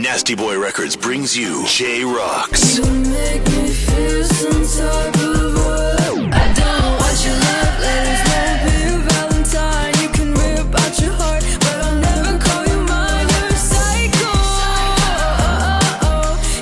Nasty Boy Records brings you Jay Roxxx. You make me feel some type of way. I don't want your love letters, won't be your Valentine. You can rip out your heart, but I'll never call you mine. You're a psycho.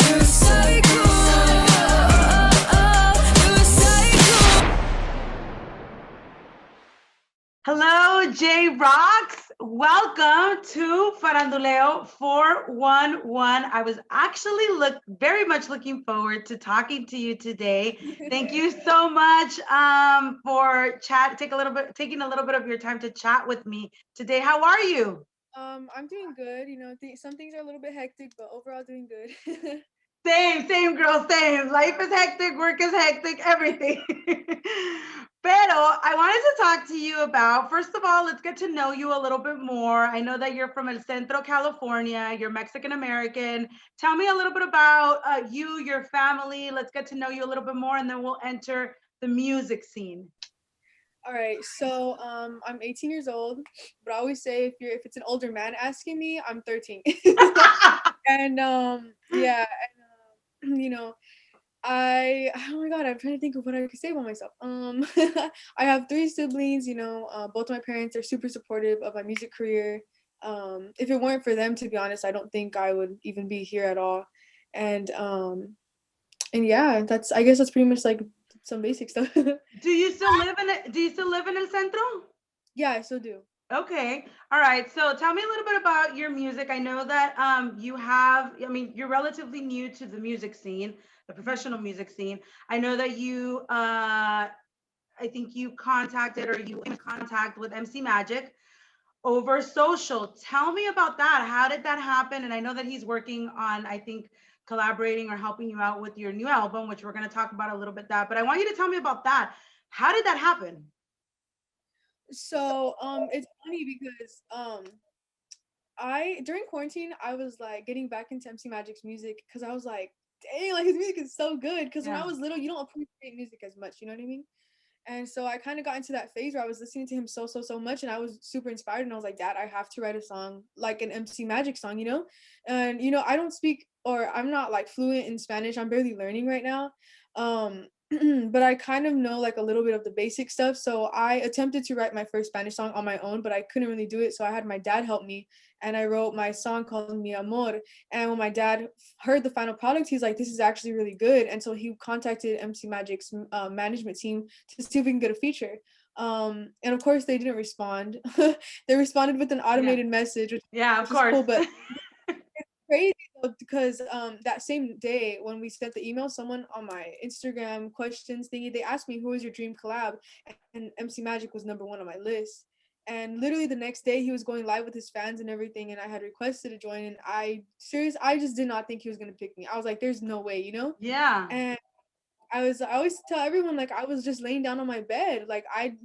You're a psycho. You're a psycho. Hello, Jay Roxxx. Welcome to Faranduleo 411. I was actually very much looking forward to talking to you today. Thank you so much for taking a little bit of your time to chat with me today. How are you? I'm doing good. You know, some things are a little bit hectic, but overall doing good. Same, girl, same. Life is hectic, work is hectic, everything. Pero I wanted to talk to you about, first of all, let's get to know you a little bit more. I know that you're from El Centro, California. You're Mexican American. Tell me a little bit about you, your family. Let's get to know you a little bit more, and then we'll enter the music scene. All right, so I'm 18 years old, but I always say if it's an older man asking me, I'm 13. And yeah, and you know, oh my god, I'm trying to think of what I could say about myself. I have 3 siblings. You know, both of my parents are super supportive of my music career. If it weren't for them, to be honest, I don't think I would even be here at all. And yeah, I guess that's pretty much like some basic stuff. Do you still live in El Centro? Yeah, I still do. Okay. All right. So tell me a little bit about your music. I know that you're relatively new to the music scene, the professional music scene. I know that I think you contacted or you in contact with MC Magic over social. Tell me about that. How did that happen? And I know that he's working on, I think, collaborating or helping you out with your new album, which we're going to talk about a little bit that. But I want you to tell me about that. How did that happen? So it's funny because during quarantine I was like getting back into MC Magic's music because I was like, dang, like his music is so good. Because when I was little, you don't appreciate music as much, you know what I mean? And so I kind of got into that phase where I was listening to him so much, and I was super inspired, and I was like, Dad, I have to write a song like an MC Magic song, you know? And you know, I don't speak, or I'm not like fluent in Spanish. I'm barely learning right now. But I kind of know like a little bit of the basic stuff. So I attempted to write my first Spanish song on my own, but I couldn't really do it. So I had my dad help me, and I wrote my song called Mi Amor. And when my dad heard the final product, he's like, this is actually really good. And so he contacted MC Magic's management team to see if we can get a feature. And of course they didn't respond. They responded with an automated message, which of course. is cool, but crazy though, because that same day when we sent the email, someone on my Instagram questions thingy, they asked me who was your dream collab, and MC Magic was number 1 on my list. And literally the next day he was going live with his fans and everything, and I had requested to join, and I just did not think he was gonna pick me. I was like, there's no way, you know? Yeah. And I always tell everyone, like, I was just laying down on my bed, like I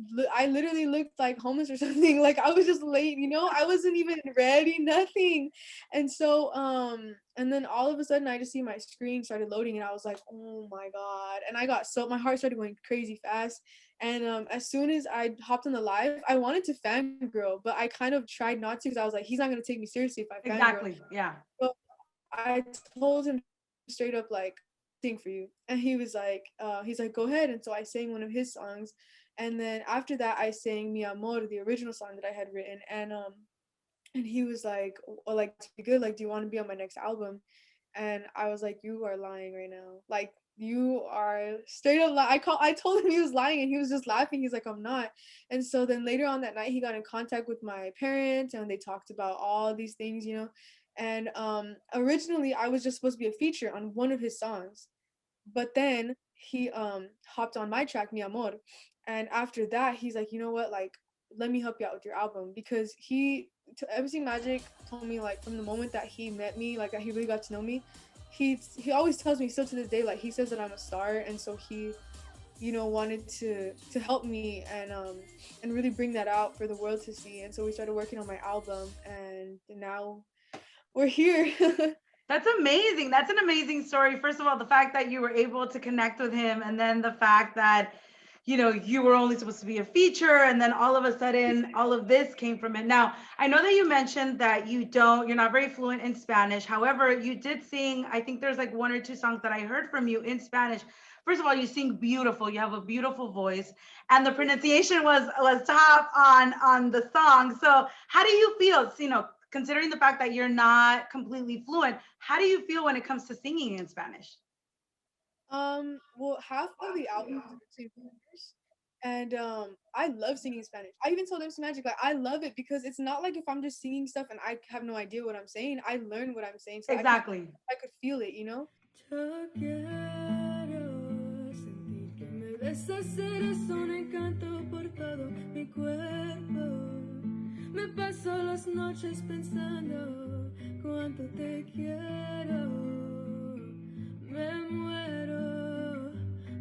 literally looked like homeless or something. Like I was just laying, you know, I wasn't even ready, nothing. And so and then all of a sudden I just see my screen started loading, and I was like, oh my god. And my heart started going crazy fast. And as soon as I hopped on the live, I wanted to fangirl, but I kind of tried not to, because I was like, he's not gonna take me seriously if I fangirl. Exactly. Yeah. So I told him straight up, like, sing for you. And he's like, go ahead. And so I sang one of his songs, and then after that I sang Mi Amor, the original song that I had written. And he was like, oh, like, to be good, like, do you want to be on my next album? And I was like, you are lying right now, like, you are straight up I told him he was lying, and he was just laughing. He's like, I'm not. And so then later on that night he got in contact with my parents, and they talked about all these things, you know. And originally I was just supposed to be a feature on one of his songs, but then he hopped on my track Mi Amor. And after that he's like, you know what, like, let me help you out with your album. Because MC Magic told me, like, from the moment that he met me, like, that he really got to know me, he always tells me, still to this day, like, he says that I'm a star. And so he, you know, wanted to help me and really bring that out for the world to see. And so we started working on my album, and now we're here. That's amazing. That's an amazing story. First of all, the fact that you were able to connect with him, and then the fact that you were only supposed to be a feature, and then all of a sudden all of this came from it. Now, I know that you mentioned that you're not very fluent in Spanish. However, you did sing, I think there's like one or two songs that I heard from you in Spanish. First of all, you sing beautiful. You have a beautiful voice, and the pronunciation was top on the song. So, how do you feel, considering the fact that you're not completely fluent, how do you feel when it comes to singing in Spanish? Well, half of the album is actually in English, and I love singing Spanish. I even told MC Magic like I love it because it's not like if I'm just singing stuff and I have no idea what I'm saying. I learn what I'm saying, so Exactly. I could feel it, you know. Yo quiero sentir que me besas, eres un encanto por todo mi cuerpo. Me paso las noches pensando cuánto te quiero. Me muero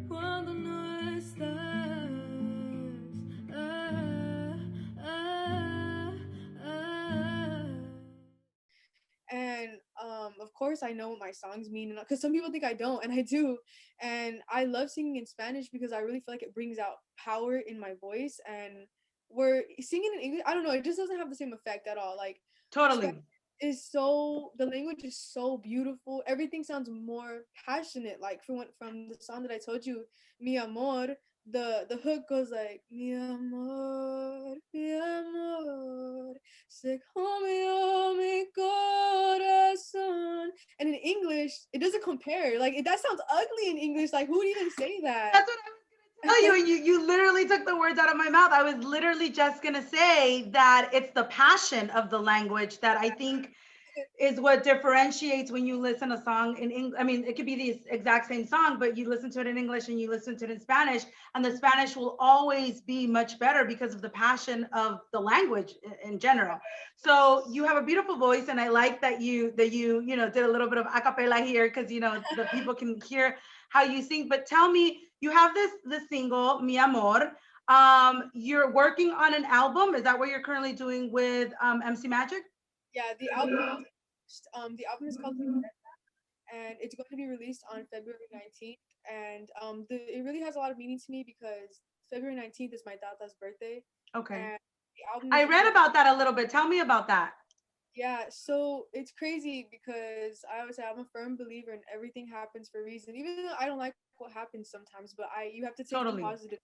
cuando no estás. Ah, ah, ah. And of course I know what my songs mean because some people think I don't, and I do. And I love singing in Spanish because I really feel like it brings out power in my voice. And where singing in English, I don't know, it just doesn't have the same effect at all. Like Spanish Totally. is so, the language is so beautiful, everything sounds more passionate. Like from the song that I told you, Mi Amor, the hook goes like mi amor, se comió mi corazón. And in English, it doesn't compare. Like that sounds ugly in English. Like who would even say that? That's what I was gonna tell you, and you literally took the words out of my mouth. I was literally just gonna say that it's the passion of the language that I think is what differentiates when you listen a song in English. I mean, it could be the exact same song, but you listen to it in English and you listen to it in Spanish, and the Spanish will always be much better because of the passion of the language in general. So you have a beautiful voice, and I like that you did a little bit of a cappella here because the people can hear how you sing. But tell me, you have this single, Mi Amor. You're working on an album. Is that what you're currently doing with MC Magic? Yeah, the album is called and it's going to be released on February 19th. And it really has a lot of meaning to me because February 19th is my tata's birthday, Okay. and the album I is read about that a little bit. Tell me about that. yeah. So it's crazy because I always say I'm a firm believer in everything happens for a reason, even though I don't like what happens sometimes, but I you have to take the Totally. positive.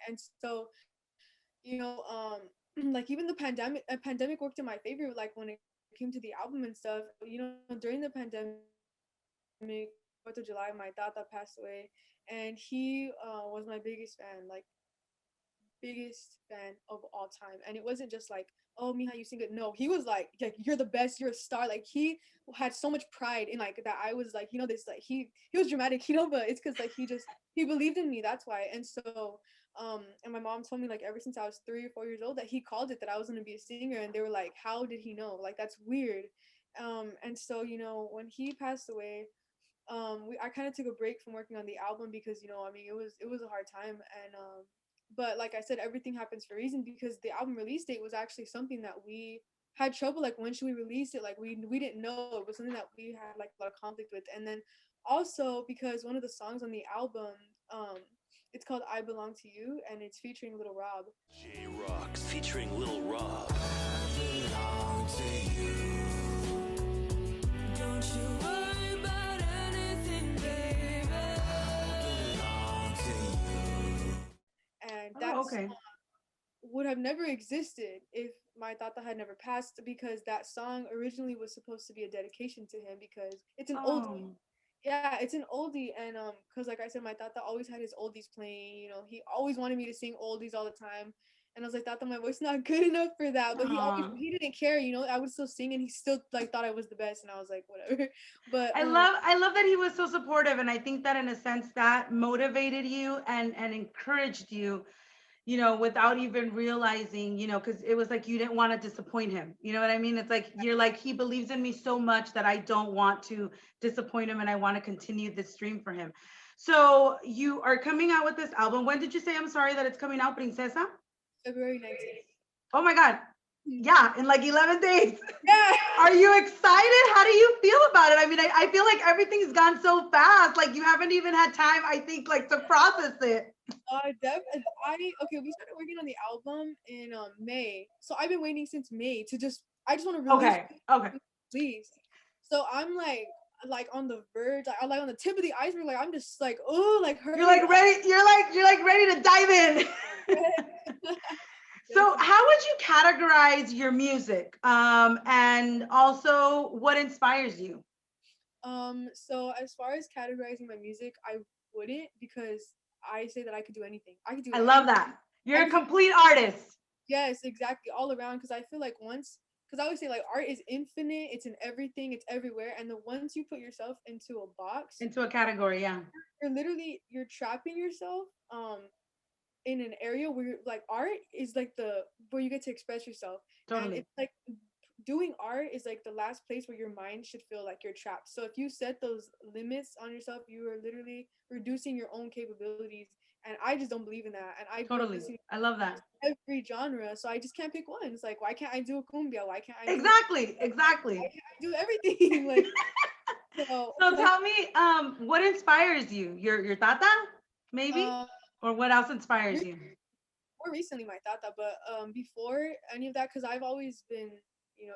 And so like even the pandemic worked in my favor, like when it came to the album and stuff. During the pandemic, 4th of July, my tata passed away, and he was my biggest fan of all time. And it wasn't just like, oh, Miha, you sing it. No, he was like you're the best, you're a star. Like he had so much pride in like that. I was like, this, like he was dramatic, but it's because like he believed in me. That's why. And so and my mom told me like ever since I was 3 or 4 years old that he called it that I was gonna be a singer, and they were like, how did he know? Like that's weird. And so when he passed away, I kind of took a break from working on the album because I mean it was a hard time. And but like I said, everything happens for a reason because the album release date was actually something that we had trouble, like when should we release it, like we didn't know. It was something that we had like a lot of conflict with. And then also because one of the songs on the album, um it's called I Belong to You, and it's featuring Little Rob. Jay Roxxx featuring Lil Rob. Don't you worry about anything, baby. And Oh, that's okay. would have never existed if my tata had never passed, because that song originally was supposed to be a dedication to him because it's an oldie. Oh, Yeah, it's an oldie. And because like I said, my tata always had his oldies playing. He always wanted me to sing oldies all the time. And I was like, tata, my voice not good enough for that. But aw. he didn't care. I would still sing, and he still like thought I was the best. And I was like, whatever. But I love that he was so supportive, and I think that in a sense that motivated you and encouraged you, without even realizing, because it was like you didn't want to disappoint him. You know what I mean? It's like you're like, he believes in me so much that I don't want to disappoint him, and I want to continue this dream for him. So you are coming out with this album. When did you say, I'm sorry, that it's coming out, Princesa? February 19th. Oh my God. Yeah, in like 11 days. Yeah. Are you excited? How do you feel about it? I mean, I feel like everything's gone so fast. Like you haven't even had time, I think, like to process it. Okay, we started working on the album in May. So I've been waiting since May to I just want to Okay. Okay. release. So I'm like on the verge, like I'm like on the tip of the iceberg, like I'm just like, oh, like You're hurry like ready, you're like ready to dive in. up. So how would you categorize your music? And also what inspires you? So as far as categorizing my music, I wouldn't, because I say that I could do anything. I could do I love anything. that. I You're a can feel complete artist. Yes, exactly, all around. Because I feel like because I always say like art is infinite, it's in everything, it's everywhere, and the once you put yourself into a box, Into a category, yeah. you're trapping yourself in an area where like art is like the where you get to express yourself, and Totally. it's like doing art is like the last place where your mind should feel like you're trapped. So if you set those limits on yourself, you are literally reducing your own capabilities, and I just don't believe in that. And I grew up Totally. listening I love that. to every genre, so I just can't pick one. It's like, why can't I do a cumbia? Why can't I do Exactly. Exactly. do everything? Like, so So tell me, what inspires you? Your tata, maybe? um Or what else inspires you? more recently my tata, but before any of that, because I've always been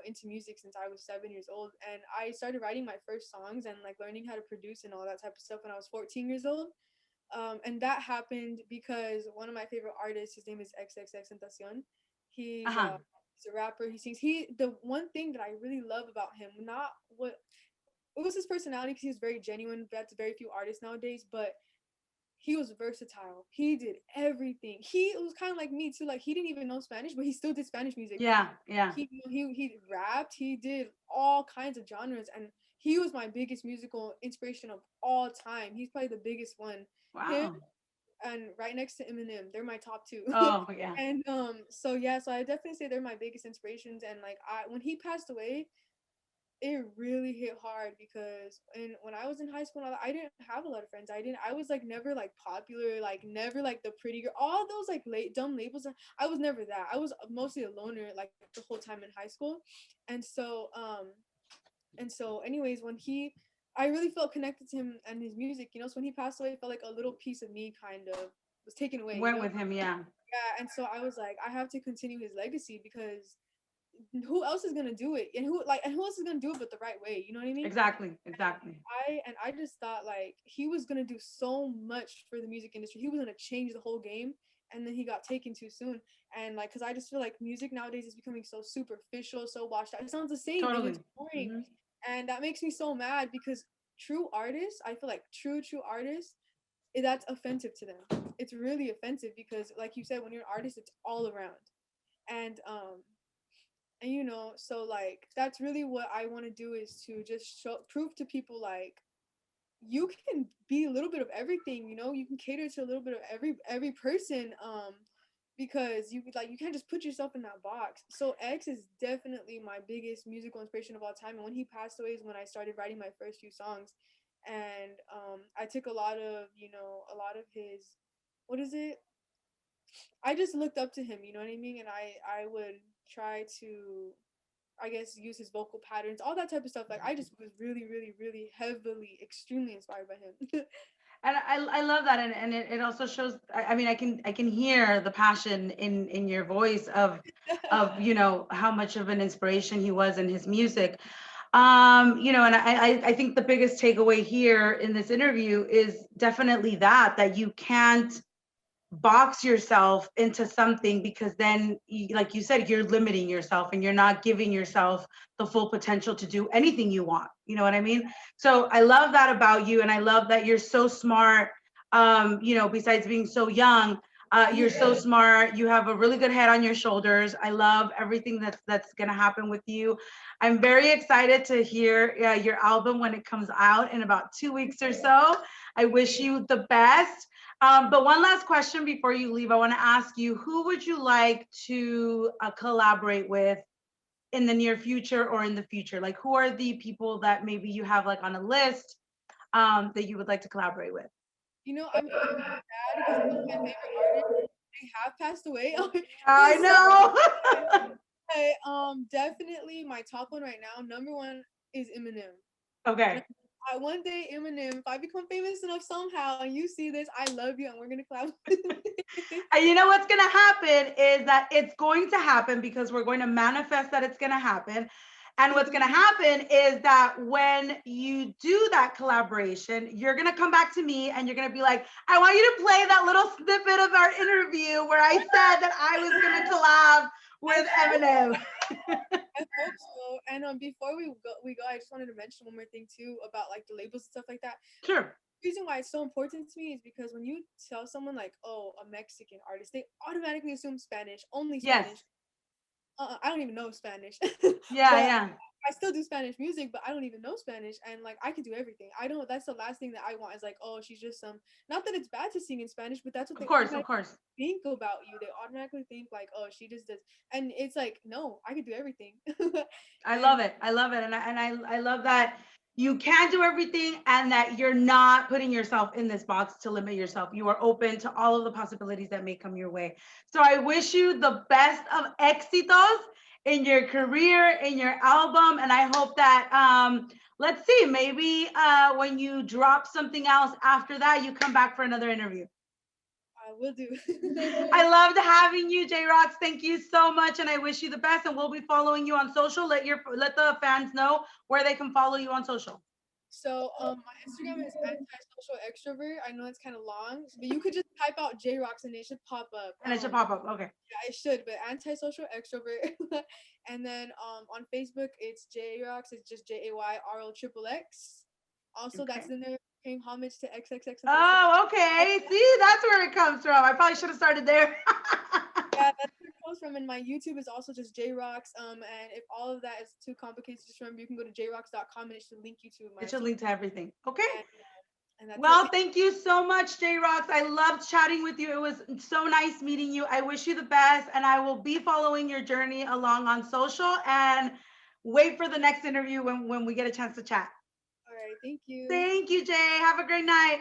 into music since I was 7 years old, and I started writing my first songs and like learning how to produce and all that type of stuff when I was 14 years old. And that happened because one of my favorite artists, his name is XXX Tentacion. He's Uh-huh. uh he's a rapper. He sings. The one thing that I really love about him, not what it was his personality, because he was very genuine. That's very few artists nowadays, but he was versatile. He did everything. He was kind of like me too. Like he didn't even know Spanish, but he still did Spanish music. Yeah, yeah. He rapped. He did all kinds of genres, and he was my biggest musical inspiration of all time. He's probably the biggest one. Him Wow. and right next to Eminem, they're my top two. Oh, yeah. And so yeah, so I definitely say they're my biggest inspirations. And like when he passed away, it really hit hard, because when I was in high school, I didn't have a lot of friends. I was like never like popular, like never like the pretty girl. All those like dumb labels. I was never that. I was mostly a loner like the whole time in high school, and so anyways, I really felt connected to him and his music. So when he passed away, it felt like a little piece of me kind of was taken away. Went with him, yeah. Yeah, and so I was like, I have to continue his legacy, because who else is gonna do it, and who else is gonna do it but the right way, you know what I mean? Exactly, exactly. I just thought like he was gonna do so much for the music industry. He was gonna change the whole game, and then he got taken too soon. And like, because I just feel like music nowadays is becoming so superficial, so washed out. It sounds the same and Totally. it's boring, Hmm. and that makes me so mad, because true artists, I feel like true artists, that's offensive to them. It's really offensive, because like you said, when you're an artist, it's all around. And so like that's really what I want to do, is to just prove to people like you can be a little bit of everything. You can cater to a little bit of every person, because you can't just put yourself in that box. So X is definitely my biggest musical inspiration of all time, and when he passed away is when I started writing my first few songs. And I took a lot of his, what is it, I just looked up to him, you know what I mean? And I would try to, I guess, use his vocal patterns, all that type of stuff. Like I just was really, really, really heavily, extremely inspired by him. And I love that, and it also shows. I mean, I can hear the passion in your voice of how much of an inspiration he was in his music. And I think the biggest takeaway here in this interview is definitely that you can't box yourself into something, because then like you said, you're limiting yourself and you're not giving yourself the full potential to do anything you want. You know what I mean? So I love that about you, and I love that you're so smart. Besides being so young, you're so smart. You have a really good head on your shoulders. I love everything that's gonna happen with you. I'm very excited to hear your album when it comes out in about 2 weeks or so. I wish you the best. But one last question before you leave, I want to ask you, who would you like to collaborate with in the near future or in the future? Like, who are the people that maybe you have like on a list that you would like to collaborate with? I'm kind of sad because some of my favorite artists, they have passed away. It I was so know. Okay, definitely my top one right now, number one is Eminem. And Okay. one day, Eminem, if I become famous enough somehow and you see this, I love you and we're gonna collab. And you know what's going to happen is that it's going to happen because we're going to manifest that it's going to happen. And what's going to happen is that when you do that collaboration, you're going to come back to me and you're going to be like, I want you to play that little snippet of our interview where I said that I was going to collab with Eminem. I hope so. And before we go, I just wanted to mention one more thing too about like the labels and stuff like that. Sure. The reason why it's so important to me is because when you tell someone like, oh, a Mexican artist, they automatically assume Spanish, only Yes. Spanish. I don't even know Spanish, Yeah, but yeah. I still do Spanish music, but I don't even know Spanish, and like I could do everything. I don't. That's the last thing that I want is like, oh, she's just some. Not that it's bad to sing in Spanish, but that's what Of they course, of automatically course. think about you. They automatically think like, oh, she just does, and it's like, no, I could do everything. I And love it. I love it. And I love that you can do everything and that you're not putting yourself in this box to limit yourself. You are open to all of the possibilities that may come your way. So I wish you the best of éxitos in your career, in your album. And I hope that let's see, maybe when you drop something else after that, you come back for another interview. I will do. I loved having you, Jay Roxxx. Thank you so much, and I wish you the best. And we'll be following you on social. Let the fans know where they can follow you on social. So my Instagram is antisocial extrovert. I know it's kind of long, but you could just type out J Rocks and it should pop up. And it should pop up. Okay. Yeah, it should, but antisocial extrovert. And then on Facebook it's J Rocks. It's just JAYROXXX. Also, Okay. that's in there paying homage to XXX. Oh, okay. See, that's where it comes from. I probably should have started there. Yeah, that's where it comes from. And my YouTube is also just J Rocks. And if all of that is too complicated to just remember, you can go to jrocks.com and it should link you to my It should social. link to everything. Okay. And that's Well, it. thank you so much, Jay Roxxx. I loved chatting with you. It was so nice meeting you. I wish you the best, and I will be following your journey along on social and wait for the next interview when we get a chance to chat. All right, thank you. Thank you, Jay. Have a great night.